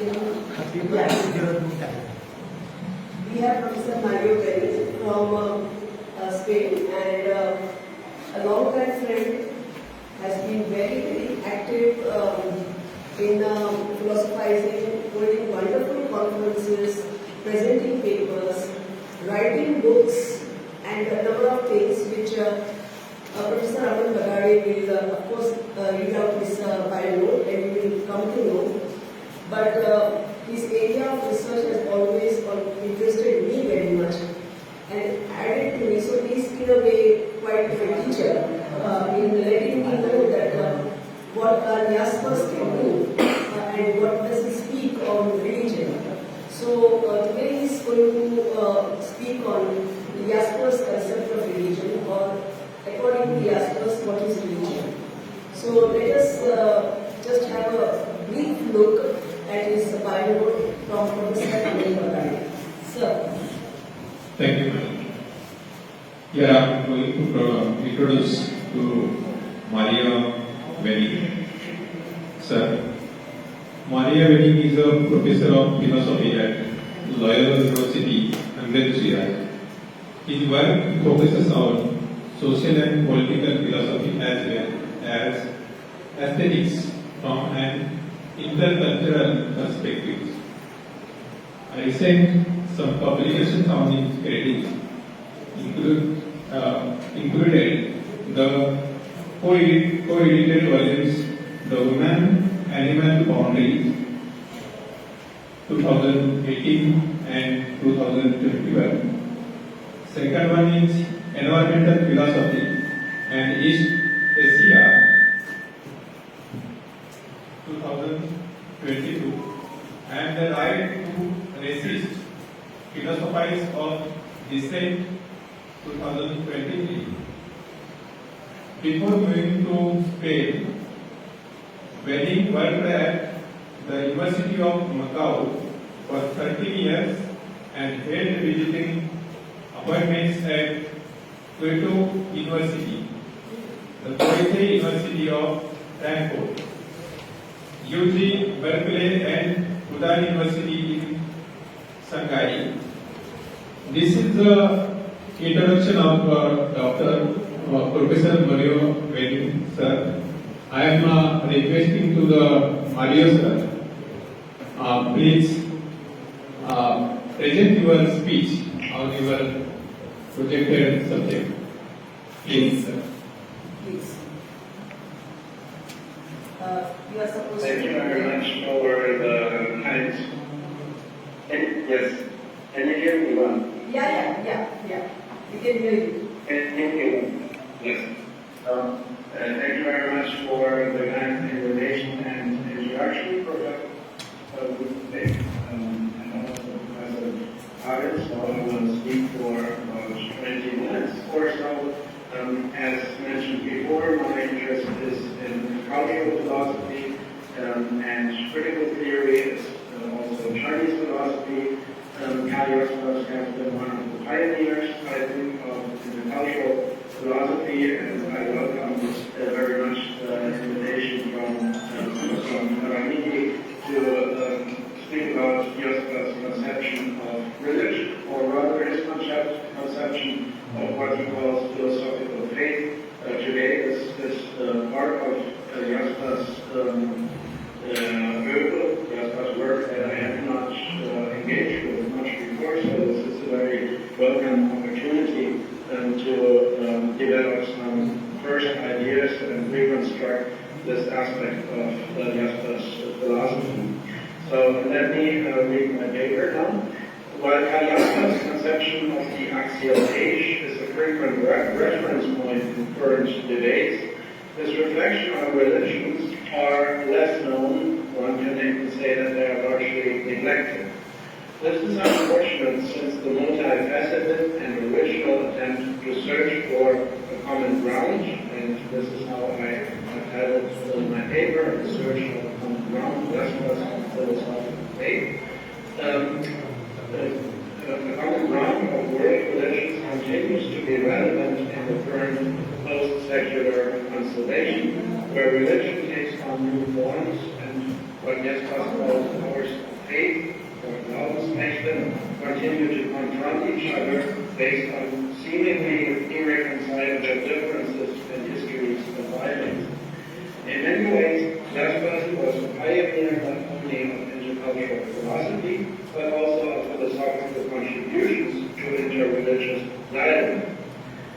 We have Professor Mario Perez from Spain, and a long time friend, has been very active in philosophizing, holding wonderful conferences, presenting papers, writing books, and a number of things which Professor Aman Bagade will, of course, read out his bio note and you will come to know. But his area of research has always interested me very much and added to me. So he's in a way quite a teacher in letting me know that what Nyaspas can do and what does he speak on religion. So today he's going to speak on Nyaspas' concept of religion, or according to Nyaspas, what is religion. So let us just have a brief look at his bio note from Professor Aman Bagade. Sir. Thank you, madam. Here I am going to introduce to Maria Wenning. Sir, Maria Wenning is a professor of philosophy at Loyola University, Andalusia. His work focuses on social and political philosophy as well as aesthetics from an intercultural perspective. Some publications on his credit included the co-edited volumes The Human Animal Boundaries 2018 and 2021. Second one is Environmental Philosophy and East Asia 2022, and The Right to Resist, Philosophies of Dissent 2023. Before moving to Spain, Wenning worked at the University of Macau for 13 years and held visiting appointments at Kyoto University, the Poitiers University of Frankfurt, UC Berkeley, and Fudan University in Shanghai. This is the introduction of Professor Mario Wenning, sir. I am requesting to the Mario sir, please present your speech on your projected subject. Please, sir. Please. You are supposed Thank you very much for the kind. Yes. Can you hear me well? Yeah. We can hear you. Thank you. Yes. Thank you very much for the kind invitation and introduction for that today. And also as an artist, so I will speak for about 20 minutes or so. As mentioned before, my interest is in cultural philosophy and critical theory, also Chinese philosophy. Kaliostas has been one of the pioneers, I think, of the cultural philosophy, and I welcome very much the invitation from Ramiti to speak about Kaliostas' conception of religion, or rather his conception of what he calls philosophical faith. Today is part of Kaliostas' work that I have not engaged with much before, so this is a very welcome opportunity to develop some first ideas and reconstruct this aspect of Kaliostas' philosophy. So let me read my paper now. While Kaliostas' conception of the axial age is a frequent reference point in current debates, his reflection on religions are less known. One can even say that they are largely neglected. This is unfortunate since the multifaceted and original attempt to search for a common ground, and this is how I titled my paper, The Search for a Common Ground, Westward Philosophical Faith. The common ground of world religions continues to be relevant in the current post-secular constellation, where religion takes on new forms and what Nyaspas calls powers continue to confront each other based on seemingly irreconcilable differences and histories of violence. In many ways, Jaspers was a pioneer not only of intercultural philosophy, but also of philosophical contributions to interreligious dialogue.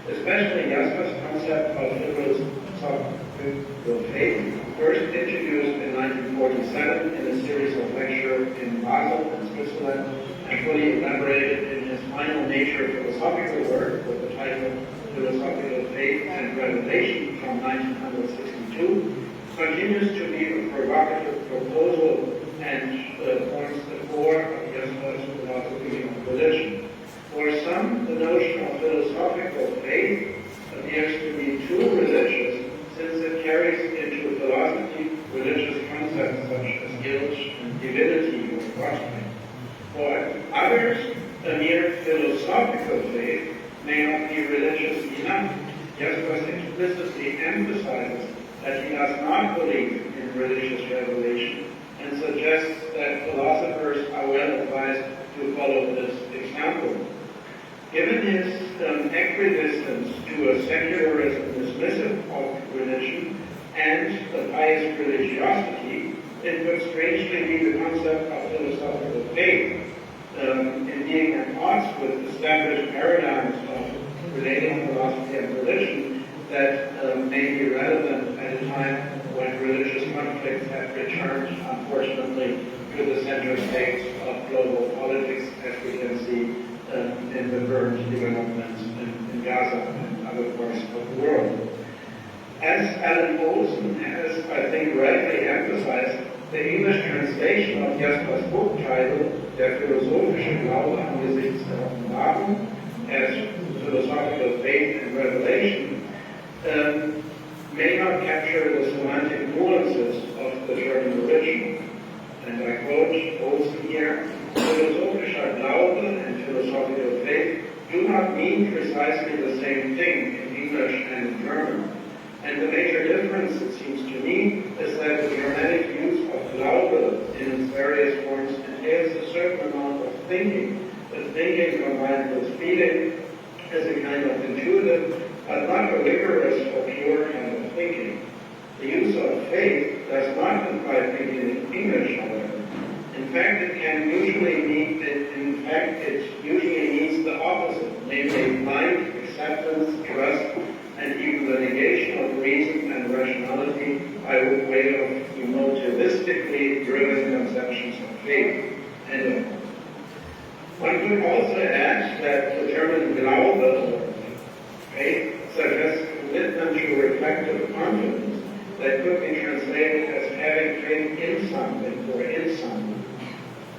Especially Jaspers' concept of philosophical faith, first introduced in 1947 in a series of lectures in Basel in Switzerland, and fully elaborated in his final Nature philosophical work with the title Philosophical Faith and Revelation from 1962, continues to be a provocative proposal and forms the core of Jaspers' philosophy of religion. For some, the notion of philosophical faith appears to be too religious, since it carries into philosophy religious concepts such as guilt and divinity or God. For others, a mere philosophical faith may not be religious enough. Jaspers explicitly emphasizes that he does not believe in religious revelation and suggests that philosophers are well advised to follow this example. Given his equidistance to a secularism dismissive of religion and a pious religiosity, it would strangely be the concept of philosophical faith in being at odds with established paradigms of relating philosophy and religion that may be relevant at a time when religious conflicts have returned, unfortunately, to the center stage of global politics, as we can see in the current developments in Gaza and other parts of the world. As Alan Olson has, I think, rightly emphasized, the English translation of Jaspers' book title, Der philosophische Glaube angesichts der Offenbarung, as philosophical faith and revelation, may not capture the semantic nuances of the German original. And I quote Olson here, philosophischer Glaube and philosophical faith do not mean precisely the same thing in English and in German. And the major difference, it seems to me, is that the Germanic use of Glaube in its various forms entails a certain amount of thinking, but thinking combined with feeling is a kind of intuitive, but not a rigorous or pure kind of thinking. The use of faith does not imply thinking in English, however. In fact, it usually means the opposite, namely blind acceptance, trust, and even the negation of reason and rationality by way of emotivistically driven conceptions of faith. And one could also add that the German Glaube, or faith, suggests commitment to reflective confidence that could be translated as having faith in something or in someone.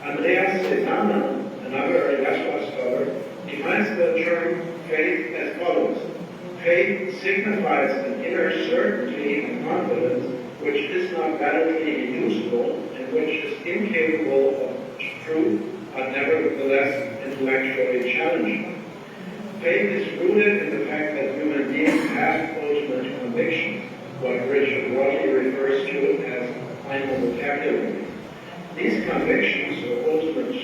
Andreas Sedana, another Jaspers scholar, defines the term faith as follows. Faith signifies an inner certainty and confidence which is not validly inducible and which is incapable of truth, but nevertheless intellectually challenging. Faith is rooted in the fact that human beings have ultimate convictions, what Richard Rorty refers to as final vocabulary. These convictions, or ultimate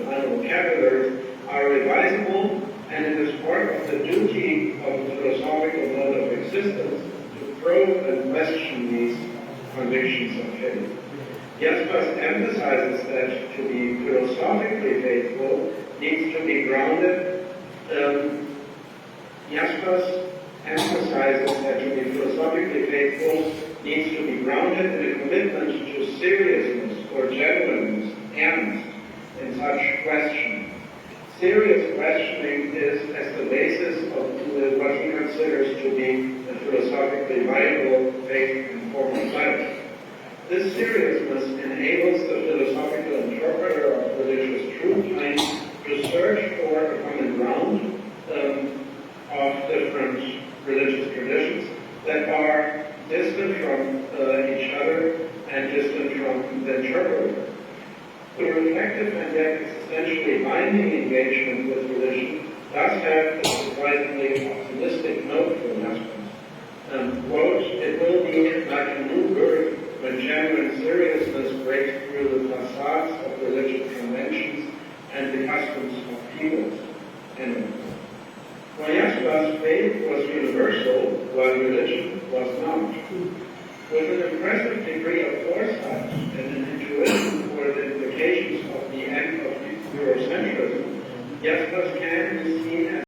final vocabularies, are revisable, and it is part of the duty of the philosophical mode of existence to probe and question these convictions of faith. Jaspers emphasizes that to be philosophically faithful needs to be grounded. Jaspers emphasizes that to be philosophically faithful needs to be grounded in a commitment to seriousness or genuineness and in such questions. Serious questioning is as the basis of what he considers to be a philosophically viable faith and form of life. This seriousness enables the philosophical interpreter of religious truth to search for a common ground of different religious traditions that are distant from each other and distant from the interpreter. The reflective and yet existentially binding engagement with religion does have a surprisingly optimistic note for Jaspers. Quote, it will be like a new birth when genuine seriousness breaks through the facades of religious conventions and the customs of peoples. And Vayasa's faith was universal, while religion was not. With an impressive degree of foresight and an intuition for the implications of the end of Eurocentrism, Jasper's camp is seen as